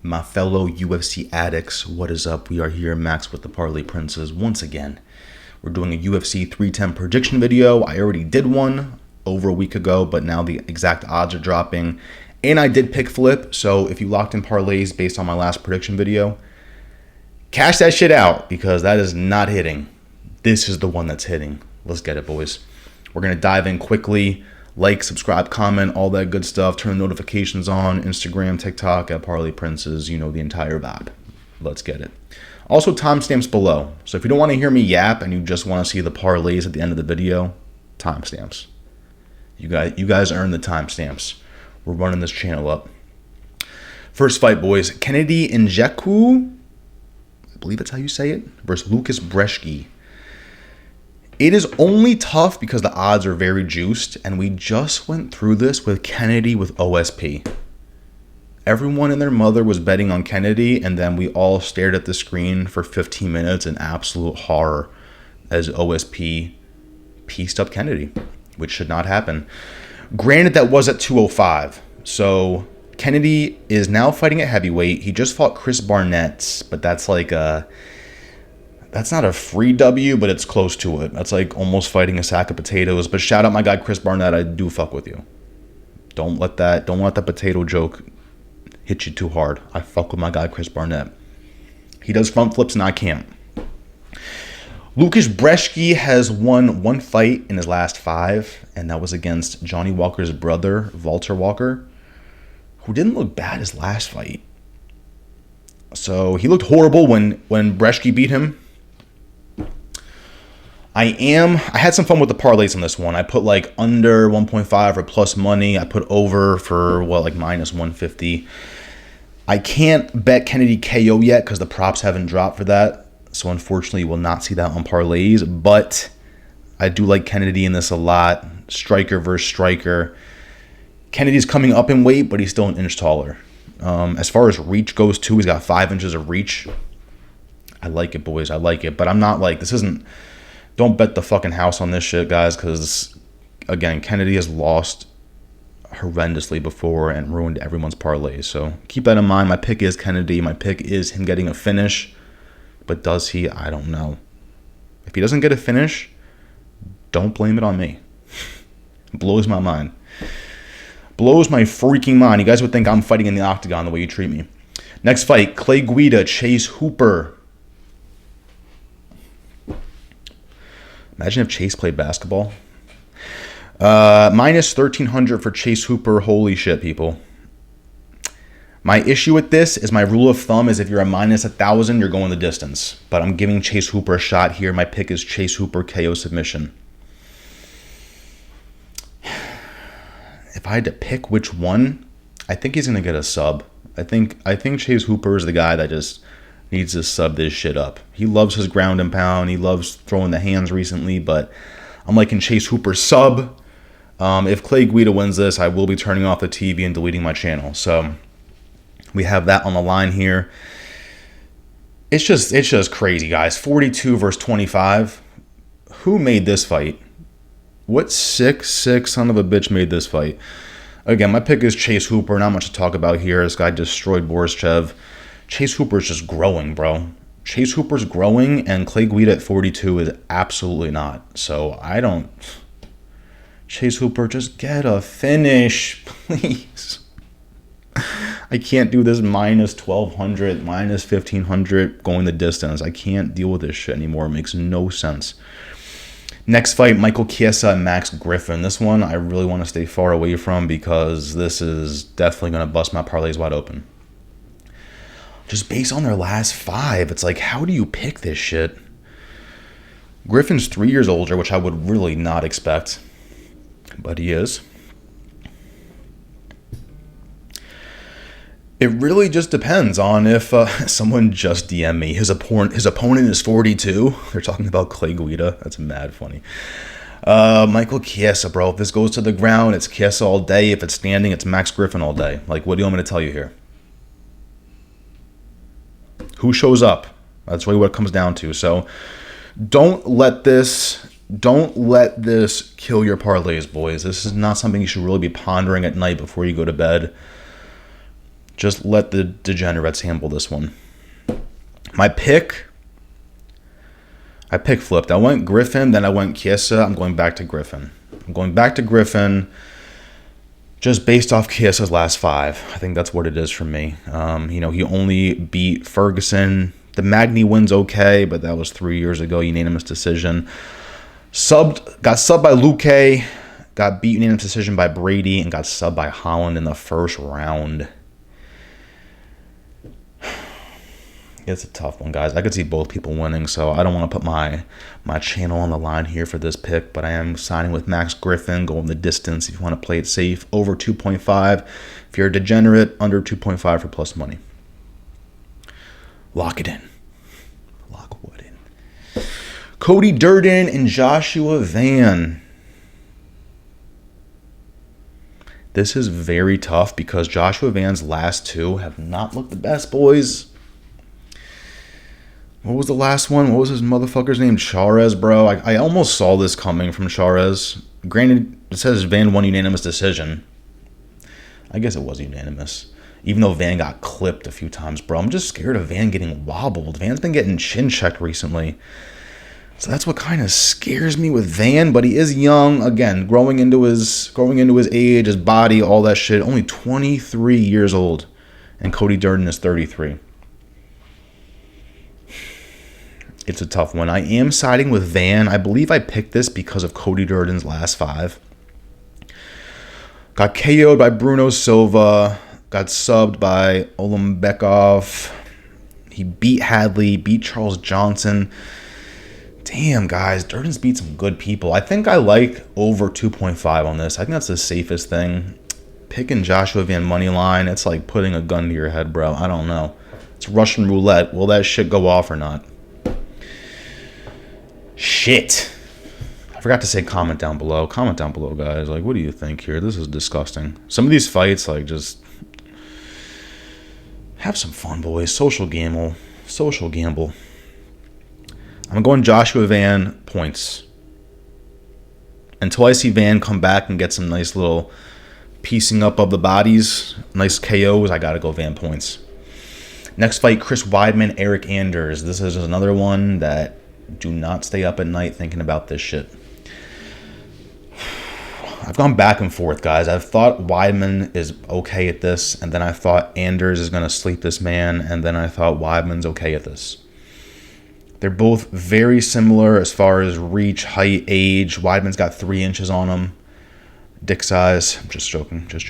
My fellow UFC addicts, what is up? We are here, Max with the Parlay Princes, once again. We're doing a UFC 310 prediction video. I already did one over a week ago, but now the exact odds are dropping. And I did pick flip, so if you locked in parlays based on my last prediction video, cash that shit out, because that is not hitting. This is the one that's hitting. Let's get it, boys. We're going to dive in quickly. Like, subscribe, comment, all that good stuff. Turn the notifications on. Instagram, TikTok, at Parlay Princes. You know the entire vibe. Let's get it. Also, timestamps below. So if you don't want to hear me yap and you just want to see the parlays at the end of the video, timestamps. You guys earn the timestamps. We're running this channel up. First fight, boys. Kennedy Nzechukwu, I believe that's how you say it, versus Lukasz Brzeski. It is only tough because the odds are very juiced, and we just went through this with Kennedy with OSP. Everyone and their mother was betting on Kennedy, and then we all stared at the screen for 15 minutes in absolute horror as OSP pieced up Kennedy, which should not happen. Granted, that was at 205, so Kennedy is now fighting at heavyweight. He just fought Chris Barnett, but that's like a... That's not a free W, but it's close to it. That's like almost fighting a sack of potatoes. But shout out my guy Chris Barnett. I do fuck with you. Don't let that potato joke hit you too hard. I fuck with my guy Chris Barnett. He does front flips and I can't. Lukasz Brzeski has won one fight in his last 5, and that was against Johnny Walker's brother, Walter Walker, who didn't look bad his last fight. So he looked horrible when Brzeski beat him. I had some fun with the parlays on this one. I put like under 1.5 or plus money. I put over for like minus 150. I can't bet Kennedy KO yet because the props haven't dropped for that. So unfortunately, you will not see that on parlays. But I do like Kennedy in this a lot. Striker versus striker. Kennedy's coming up in weight, but he's still an inch taller. As far as reach goes too, he's got 5 inches of reach. I like it, boys. I like it. But I'm not like, this isn't... Don't bet the fucking house on this shit, guys, because, again, Kennedy has lost horrendously before and ruined everyone's parlays. So keep that in mind. My pick is Kennedy. My pick is him getting a finish. But does he? I don't know. If he doesn't get a finish, don't blame it on me. It blows my mind. Blows my freaking mind. You guys would think I'm fighting in the octagon the way you treat me. Next fight, Clay Guida, Chase Hooper. Imagine if Chase played basketball. Minus 1,300 for Chase Hooper. Holy shit, people. My issue with this is my rule of thumb is if you're a minus 1,000, you're going the distance. But I'm giving Chase Hooper a shot here. My pick is Chase Hooper KO submission. If I had to pick which one, I think he's going to get a sub. I think Chase Hooper is the guy that just needs to sub this shit up. He loves his ground and pound. He loves throwing the hands recently, but I'm liking Chase Hooper sub. If Clay Guida wins this, I will be turning off the TV and deleting my channel. So we have that on the line here. It's just crazy, guys. 42 versus 25. Who made this fight? What sick son of a bitch made this fight? Again, my pick is Chase Hooper. Not much to talk about here. This guy destroyed Borischev. Chase Hooper's just growing, bro. Chase Hooper's growing, and Clay Guida at 42 is absolutely not. So I don't... Chase Hooper, just get a finish, please. I can't do this minus 1,200, minus 1,500 going the distance. I can't deal with this shit anymore. It makes no sense. Next fight, Michael Chiesa and Max Griffin. This one I really want to stay far away from because this is definitely going to bust my parlays wide open. Just based on their last 5, it's like, how do you pick this shit? Griffin's 3 years older, which I would really not expect, but he is. It really just depends on if someone just DM me. His opponent is 42. They're talking about Clay Guida. That's mad funny. Michael Chiesa, bro. If this goes to the ground, it's Chiesa all day. If it's standing, it's Max Griffin all day. Like, what do you want me to tell you here? Who shows up? That's really what it comes down to. So don't let this kill your parlays, boys. This is not something you should really be pondering at night before you go to bed. Just let the degenerates handle this one. My pick, I pick flipped. I went Griffin, then I went Chiesa. I'm going back to Griffin. Just based off Chiesa's last 5. I think that's what it is for me. He only beat Ferguson. The Magny win's okay, but that was 3 years ago, unanimous decision. Got subbed by Luque, got beat unanimous decision by Brady, and got subbed by Holland in the first round. It's a tough one, guys. I could see both people winning, so I don't want to put my channel on the line here for this pick, but I am signing with Max Griffin, going the distance if you want to play it safe, over 2.5. If you're a degenerate, under 2.5 for plus money. Lock it in. Lock what in? Cody Durden and Joshua Van. This is very tough because Joshua Van's last 2 have not looked the best, boys. What was the last one? What was his motherfucker's name? Charez, bro. I almost saw this coming from Charez. Granted, it says Van won unanimous decision. I guess it was unanimous. Even though Van got clipped a few times, bro. I'm just scared of Van getting wobbled. Van's been getting chin checked recently. So that's what kind of scares me with Van. But he is young. Again, growing into his age, his body, all that shit. Only 23 years old. And Cody Durden is 33. It's a tough one. I am siding with Van. I believe I picked this because of Cody Durden's last 5. Got KO'd by Bruno Silva. Got subbed by Olembekov. He beat Hadley, beat Charles Johnson. Damn, guys. Durden's beat some good people. I think I like over 2.5 on this. I think that's the safest thing. Picking Joshua Van money line, it's like putting a gun to your head, bro. I don't know. It's Russian roulette. Will that shit go off or not? Shit. I forgot to say comment down below. Comment down below, guys. Like, what do you think here? This is disgusting. Some of these fights, like, just have some fun, boys. Social gamble. Social gamble. I'm going Joshua Van points. Until I see Van come back and get some nice little piecing up of the bodies, nice KOs, I got to go Van points. Next fight, Chris Weidman, Eryk Anders. This is another one that do not stay up at night thinking about this shit. I've gone back and forth, guys. I've thought Weidman is okay at this, and then I thought Anders is going to sleep this man, and then I thought Weidman's okay at this. They're both very similar as far as reach, height, age. Weidman's got 3 inches on him. Dick size. I'm just joking. Jokes.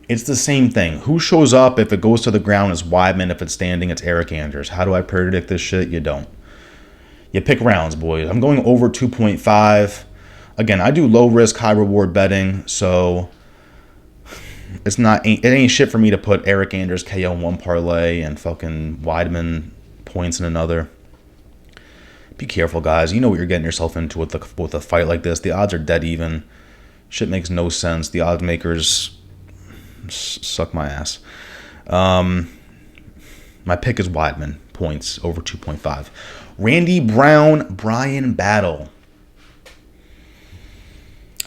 It's the same thing. Who shows up if it goes to the ground is Weidman. If it's standing, it's Eryk Anders. How do I predict this shit? You don't. You pick rounds, boys. I'm going over 2.5. Again, I do low risk, high reward betting, so it ain't shit for me to put Eryk Anders KO in one parlay and fucking Weidman points in another. Be careful, guys. You know what you're getting yourself into with a fight like this. The odds are dead even. Shit makes no sense. The odds makers suck my ass. My pick is Weidman points over 2.5. Randy Brown, Bryan battle.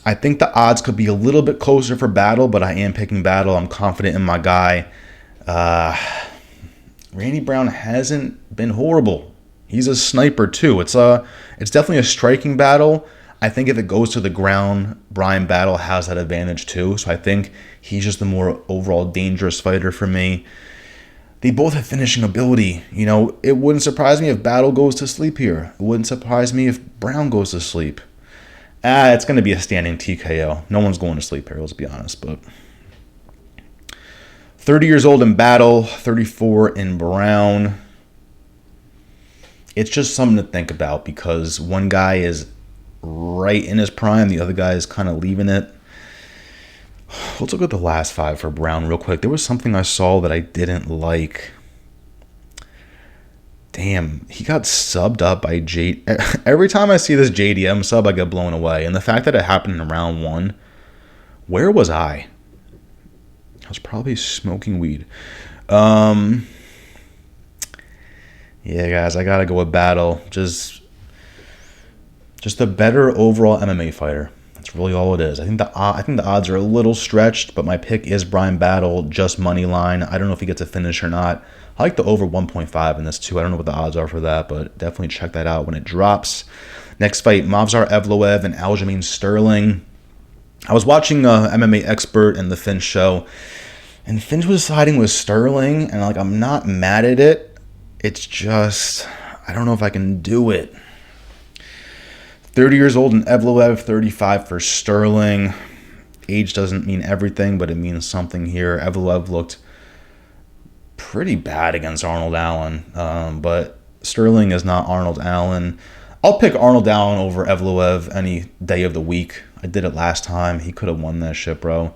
I think the odds could be a little bit closer for battle, but I am picking battle. I'm confident in my guy. Randy Brown hasn't been horrible. He's a sniper too. It's definitely a striking battle. I think if it goes to the ground, Bryan battle has that advantage too. So I think he's just the more overall dangerous fighter for me. They both have finishing ability. You know, it wouldn't surprise me if Battle goes to sleep here. It wouldn't surprise me if Brown goes to sleep. It's going to be a standing TKO. No one's going to sleep here, let's be honest. But 30 years old in Battle, 34 in Brown. It's just something to think about because one guy is right in his prime. The other guy is kind of leaving it. Let's look at the last 5 for Brown real quick. There was something I saw that I didn't like. Damn, he got subbed up by J. Every time I see this JDM sub, I get blown away. And the fact that it happened in round 1, where was I? I was probably smoking weed. Yeah, guys, I gotta go with Battle. Just Just a better overall MMA fighter. That's really all it is. I think the odds are a little stretched, but my pick is Bryan Battle, just money line. I don't know if he gets a finish or not. I like the over 1.5 in this too. I don't know what the odds are for that, but definitely check that out when it drops. Next fight, Movsar Evloev and Aljamain Sterling. I was watching MMA Expert and the Finch show, and Finch was siding with Sterling, and like I'm not mad at it. It's just I don't know if I can do it. 30 years old in Evloev, 35 for Sterling. Age doesn't mean everything, but it means something here. Evloev looked pretty bad against Arnold Allen, but Sterling is not Arnold Allen. I'll pick Arnold Allen over Evloev any day of the week. I did it last time. He could have won that shit, bro.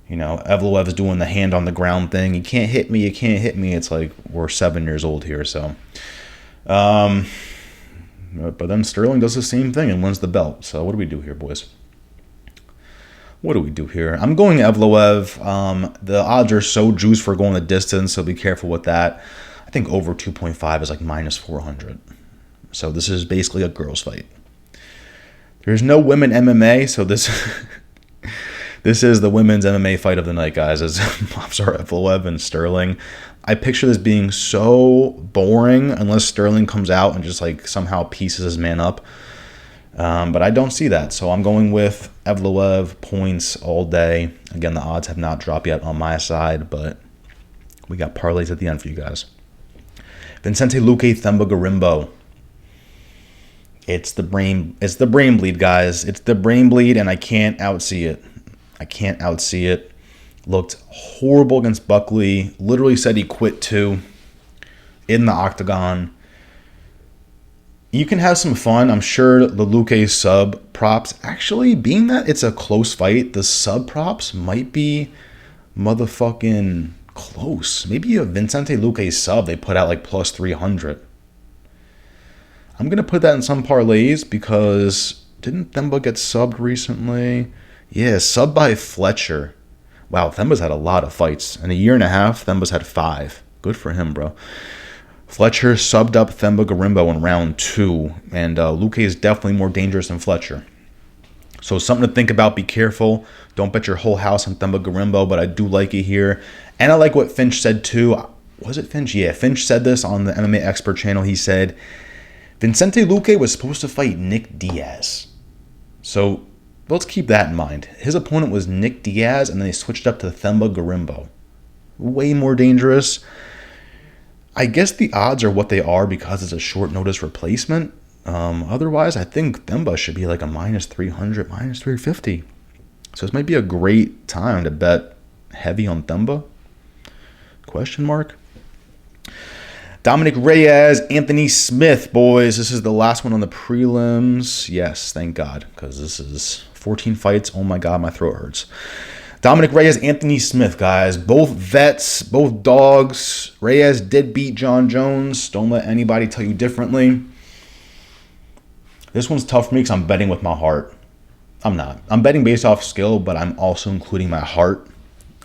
You know, Evloev is doing the hand on the ground thing. You can't hit me, you can't hit me. It's like we're 7 years old here, so... But then Sterling does the same thing and wins the belt. So what do we do here, boys? What do we do here? I'm going Evloev. The odds are so juiced for going the distance, so be careful with that. I think over 2.5 is like minus 400. So this is basically a girls' fight. There's no women MMA, so this this is the women's MMA fight of the night, guys. It's Movsar Evloev and Sterling. I picture this being so boring unless Sterling comes out and just like somehow pieces his man up. But I don't see that. So I'm going with Evloev points all day. Again, the odds have not dropped yet on my side, but we got parlays at the end for you guys. Vicente Luque, Themba Gorimbo. It's the brain bleed, guys. It's the brain bleed, and I can't outsee it. I can't outsee it. Looked horrible against Buckley. Literally said he quit too. In the octagon. You can have some fun. I'm sure the Luque sub props, actually, being that it's a close fight, the sub props might be motherfucking close. Maybe a Vicente Luque sub they put out like plus 300. I'm going to put that in some parlays because didn't Themba get subbed recently? Yeah, subbed by Fletcher. Wow, Themba's had a lot of fights. In a year and a half, Themba's had 5. Good for him, bro. Fletcher subbed up Themba Gorimbo in round 2. And Luque is definitely more dangerous than Fletcher. So something to think about. Be careful. Don't bet your whole house on Themba Gorimbo, but I do like it here. And I like what Finch said too. Was it Finch? Yeah, Finch said this on the MMA Expert channel. He said, Vicente Luque was supposed to fight Nick Diaz. So... let's keep that in mind. His opponent was Nick Diaz, and then they switched up to Themba Gorimbo. Way more dangerous. I guess the odds are what they are because it's a short notice replacement. Otherwise, I think Themba should be like a minus 300, minus 350. So this might be a great time to bet heavy on Themba? Question mark. Dominick Reyes, Anthony Smith, boys. This is the last one on the prelims. Yes, thank God, because this is 14 fights. Oh my God, my throat hurts. Dominick Reyes, Anthony Smith, guys. Both vets, both dogs. Reyes did beat John Jones. Don't let anybody tell you differently. This one's tough for me because I'm betting with my heart. I'm not. I'm betting based off skill, but I'm also including my heart.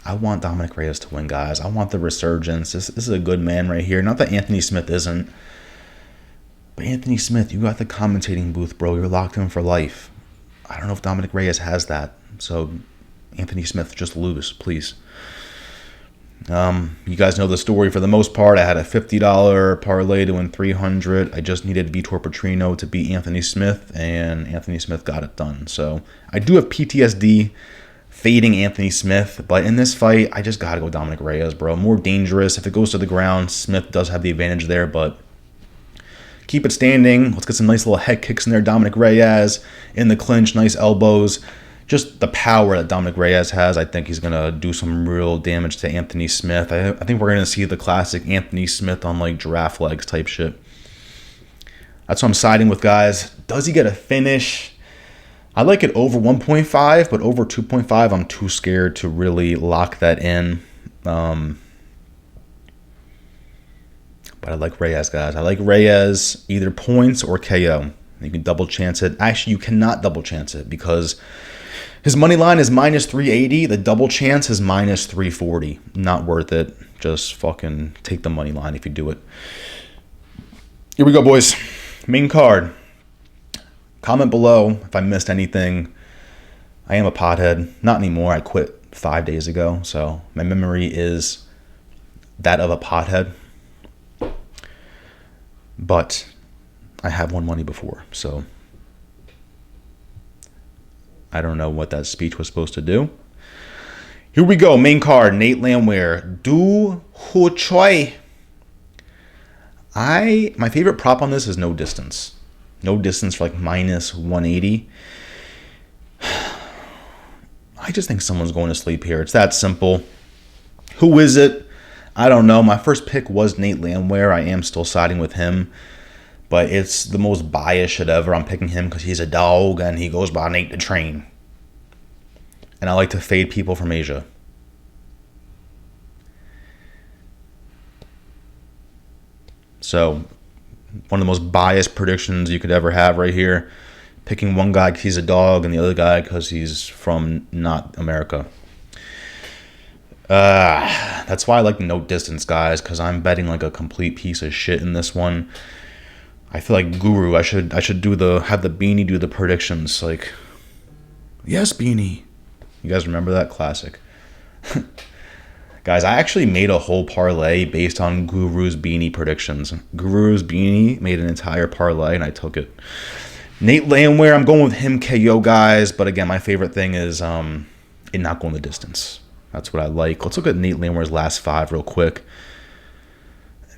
I want Dominick Reyes to win, guys. I want the resurgence. This is a good man right here. Not that Anthony Smith isn't. But Anthony Smith, you got the commentating booth, bro. You're locked in for life. I don't know if Dominick Reyes has that. So, Anthony Smith, just lose, please. You guys know the story for the most part. I had a $50 parlay to win $300. I just needed Vitor Petrino to beat Anthony Smith, and Anthony Smith got it done. So, I do have PTSD fading Anthony Smith, but in this fight, I just gotta go Dominick Reyes, bro. More dangerous. If it goes to the ground, Smith does have the advantage there, but keep it standing. Let's get some nice little head kicks in there. Dominick Reyes in the clinch, nice elbows. Just the power that Dominick Reyes has, I think he's gonna do some real damage to Anthony Smith. I think we're gonna see the classic Anthony Smith on like giraffe legs type shit. That's what I'm siding with, guys. Does he get a finish? I like it over 1.5, but over 2.5, I'm too scared to really lock that in. But I like Reyes, guys. I like Reyes, either points or KO. You can double chance it. Actually, you cannot double chance it because his money line is minus 380. The double chance is minus 340. Not worth it. Just fucking take the money line if you do it. Here we go, boys. Main card. Comment below if I missed anything. I am a pothead. Not anymore. I quit 5 days ago, so my memory is that of a pothead. But I have won money before, so I don't know what that speech was supposed to do. Here we go. Main card. Nate Landwehr. Dooho Choi. My favorite prop on this is no distance. No distance for like minus 180. I just think someone's going to sleep here. It's that simple. Who is it? I don't know. My first pick was Nate Landwehr. I am still siding with him. But it's the most biased shit ever. I'm picking him because he's a dog and he goes by Nate the Train. And I like to fade people from Asia. So, one of the most biased predictions you could ever have right here. Picking one guy because he's a dog and the other guy because he's from not America. That's why I like the no distance guys, because I'm betting like a complete piece of shit in this one. I feel like Guru. I should have the Beanie do the predictions. Like, yes, Beanie. You guys remember that? Classic. Guys, I actually made a whole parlay based on Guru's Beanie predictions. Guru's Beanie made an entire parlay and I took it. Nate Landwehr, I'm going with him KO, guys. But again, my favorite thing is it not going the distance. That's what I like. Let's look at Nate Landwehr's last 5 real quick.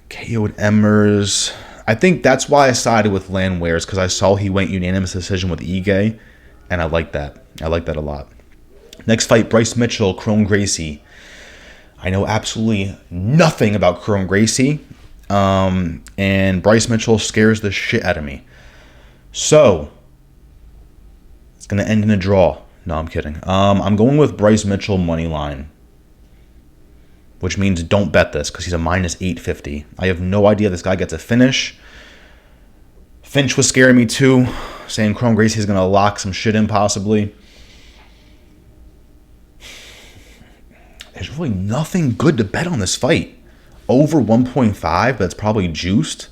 KO'd Emmers. I think that's why I sided with Landwehr's, because I saw he went unanimous decision with Ige, and I like that. I like that a lot. Next fight, Bryce Mitchell, Kron Gracie. I know absolutely nothing about Kron Gracie, and Bryce Mitchell scares the shit out of me. So, it's going to end in a draw. No, I'm kidding. I'm going with Bryce Mitchell money line, which means don't bet this because he's a minus 850. I have no idea this guy gets a finish. Finch was scaring me too, saying Kron Gracie is going to lock some shit in possibly. There's really nothing good to bet on this fight. Over 1.5, that's probably juiced.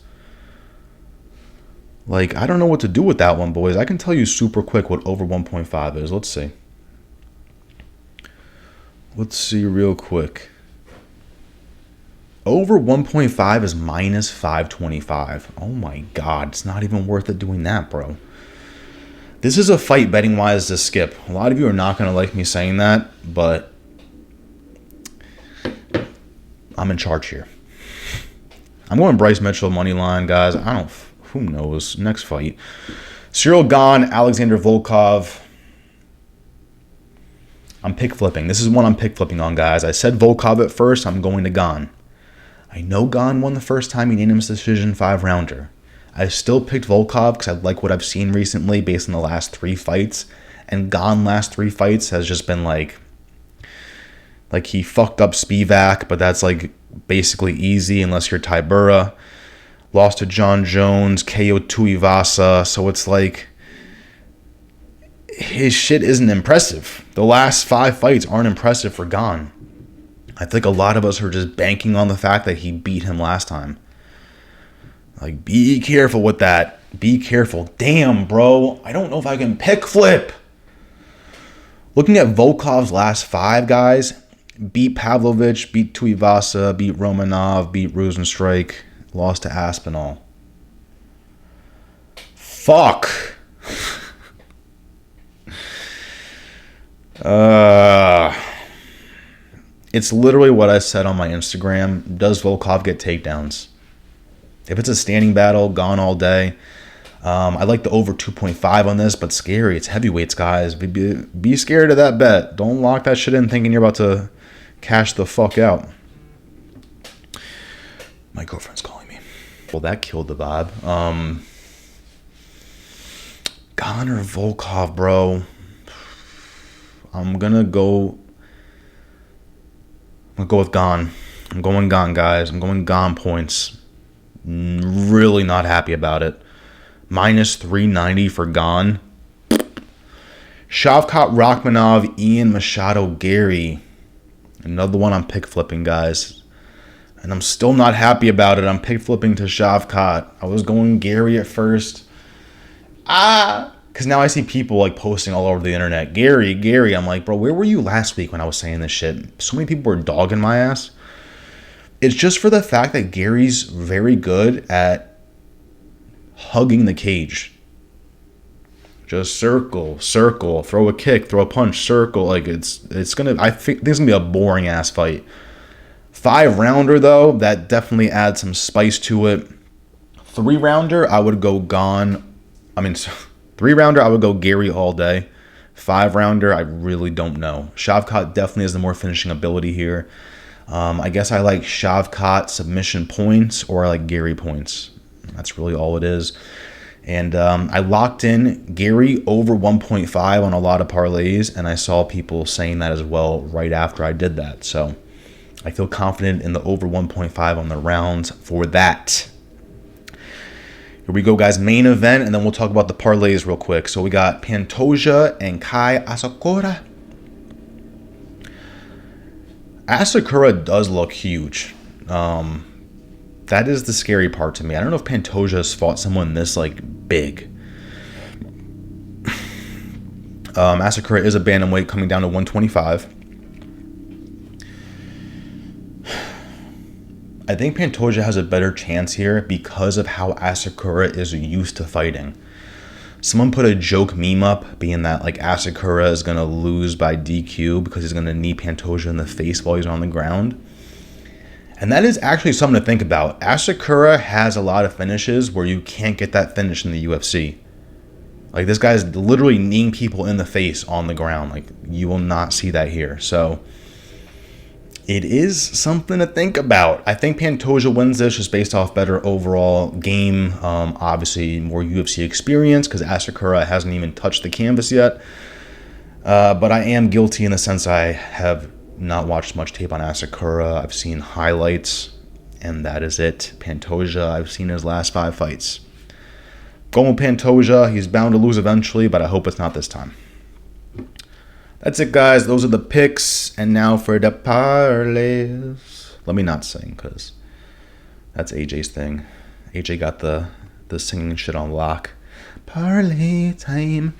Like, I don't know what to do with that one, boys. I can tell you super quick what over 1.5 is. Let's see. Let's see real quick. Over 1.5 is minus 525. Oh my God. It's not even worth it doing that, bro. This is a fight betting-wise to skip. A lot of you are not going to like me saying that, but I'm in charge here. I'm going Bryce Mitchell money line, guys. Who knows? Next fight. Ciryl Gane, Alexander Volkov. I'm pick flipping. This is one I'm pick flipping on, guys. I said Volkov at first. I'm going to Gane. I know Gane won the first time unanimous decision 5-rounder. I still picked Volkov because I like what I've seen recently based on the last 3 fights. And Gane last 3 fights has just been like he fucked up Spivak, but that's like basically easy unless you're Tybura. Lost to John Jones, KO'd Tuivasa, so it's like his shit isn't impressive. The last 5 fights aren't impressive for Gane. I think a lot of us are just banking on the fact that he beat him last time. Like, be careful with that. Be careful. Damn, bro. I don't know if I can pick flip. Looking at Volkov's last 5, guys, beat Pavlovich, beat Tuivasa, beat Romanov, beat Rosenstrike, lost to Aspinall. Fuck. It's literally what I said on my Instagram. Does Volkov get takedowns? If it's a standing battle, Gone all day. I like the over 2.5 on this, but scary. It's heavyweights, guys. Be scared of that bet. Don't lock that shit in thinking you're about to cash the fuck out. My girlfriend's calling me. Well, that killed the vibe. Gane or Volkov, bro? I'm gonna go with Gane. I'm going Gane, guys. I'm going Gane points. Really not happy about it. Minus 390 for Gane. Shavkat, Rakhmonov, Ian Machado, Gary. Another one I'm pick flipping, guys. And I'm still not happy about it. I'm pick flipping to Shavkat. I was going Gary at first. because now I see people like posting all over the internet, Gary. I'm like, bro, where were you last week when I was saying this shit? So many people were dogging my ass. It's just for the fact that Gary's very good at hugging the cage. Just circle, throw a kick, throw a punch, circle. Like I think it's gonna be a boring ass fight. 5-rounder though, that definitely adds some spice to it. 3-rounder, I would go Gane. 3-rounder, I would go Gary all day. 5-rounder, I really don't know. Shavkat definitely has the more finishing ability here. I guess I like Shavkat submission points, or I like Gary points. That's really all it is. And I locked in Gary over 1.5 on a lot of parlays, and I saw people saying that as well right after I did that. So I feel confident in the over 1.5 on the rounds for that. Here we go, guys. Main event, and then we'll talk about the parlays real quick. So we got Pantoja and Kai Asakura. Asakura does look huge. That is the scary part to me. I don't know if Pantoja has fought someone this like big. Asakura is a bantamweight coming down to 125. I think Pantoja has a better chance here because of how Asakura is used to fighting. Someone put a joke meme up being that like Asakura is going to lose by DQ because he's going to knee Pantoja in the face while he's on the ground. And that is actually something to think about. Asakura has a lot of finishes where you can't get that finish in the UFC. Like this guy's literally kneeing people in the face on the ground. Like you will not see that here. So it is something to think about. I think Pantoja wins this just based off better overall game. Obviously, more UFC experience because Asakura hasn't even touched the canvas yet. But I am guilty in the sense I have not watched much tape on Asakura. I've seen highlights, and that is it. Pantoja, I've seen his last 5 fights. Going with Pantoja, he's bound to lose eventually, but I hope it's not this time. That's it, guys. Those are the picks. And now for the parlays. Let me not sing, because that's AJ's thing. AJ got the singing shit on lock. Parlay time.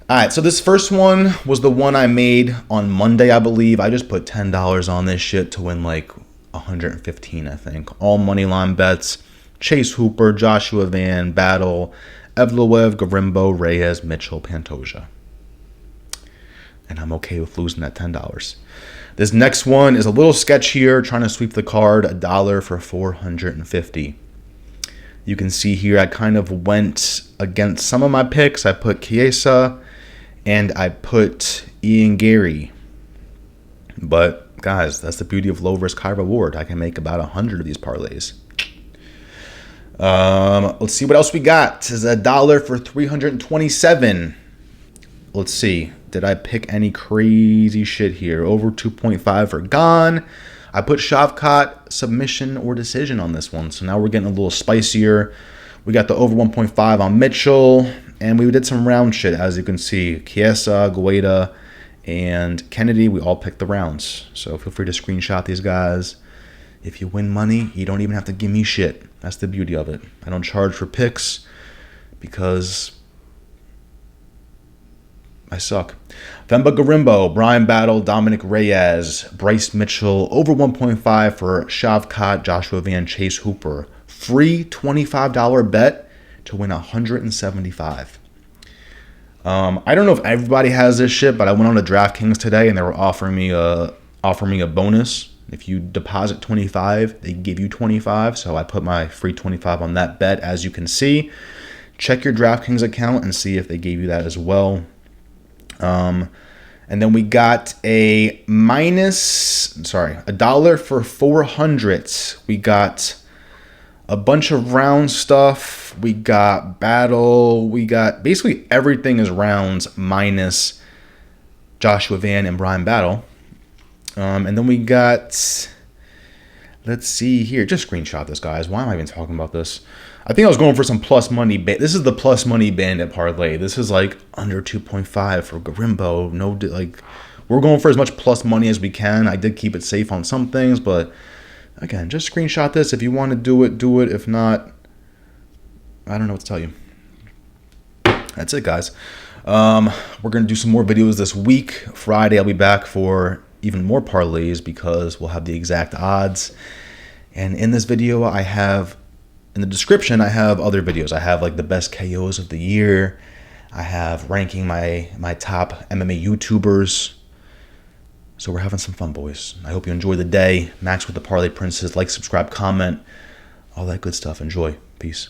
All right, so this first one was the one I made on Monday, I believe. I just put $10 on this shit to win like 115, I think. All money line bets. Chase Hooper, Joshua Van, Battle, Evloev, Gorimbo, Reyes, Mitchell, Pantoja. And I'm okay with losing that $10. This next one is a little sketchier, trying to sweep the card, $1 for 450. You can see here I kind of went against some of my picks. I put Chiesa and I put Ian Gary. But guys, that's the beauty of low risk, high reward. I can make about 100 of these parlays. Let's see what else we got. This is $1 for 327. Let's see. Did I pick any crazy shit here? Over 2.5 for Gane. I put Shavkat submission or decision on this one. So now we're getting a little spicier. We got the over 1.5 on Mitchell. And we did some round shit, as you can see. Chiesa, Guida, and Kennedy, we all picked the rounds. So feel free to screenshot these guys. If you win money, you don't even have to give me shit. That's the beauty of it. I don't charge for picks because I suck. Themba Gorimbo, Bryan Battle, Dominick Reyes, Bryce Mitchell, over 1.5 for Shavkat, Joshua Van, Chase Hooper. Free $25 bet to win $175. I don't know if everybody has this shit, but I went on to DraftKings today and they were offering me a bonus. If you deposit 25, they give you 25. So I put my free 25 on that bet, as you can see. Check your DraftKings account and see if they gave you that as well. And then we got $1 for 400. We got a bunch of round stuff. We got battle. We got basically everything is rounds minus Joshua Van and Bryan Battle. And then we got, let's see here. Just screenshot this, guys. Why am I even talking about this? I think I was going for some plus money. This is the plus money bandit parlay. This is like under 2.5 for Gorimbo. We're going for as much plus money as we can. I did keep it safe on some things, but again, just screenshot this. If you want to do it, do it. If not, I don't know what to tell you. that's it, guys. We're going to do some more videos this week. Friday, I'll be back for even more parlays because we'll have the exact odds. And in this video, I have, in the description, I have other videos. I have like the best KOs of the year. I have ranking my top MMA YouTubers. So we're having some fun, boys. I hope you enjoy the day. Max with the Parlay Princes. Like, subscribe, comment, all that good stuff. Enjoy. Peace.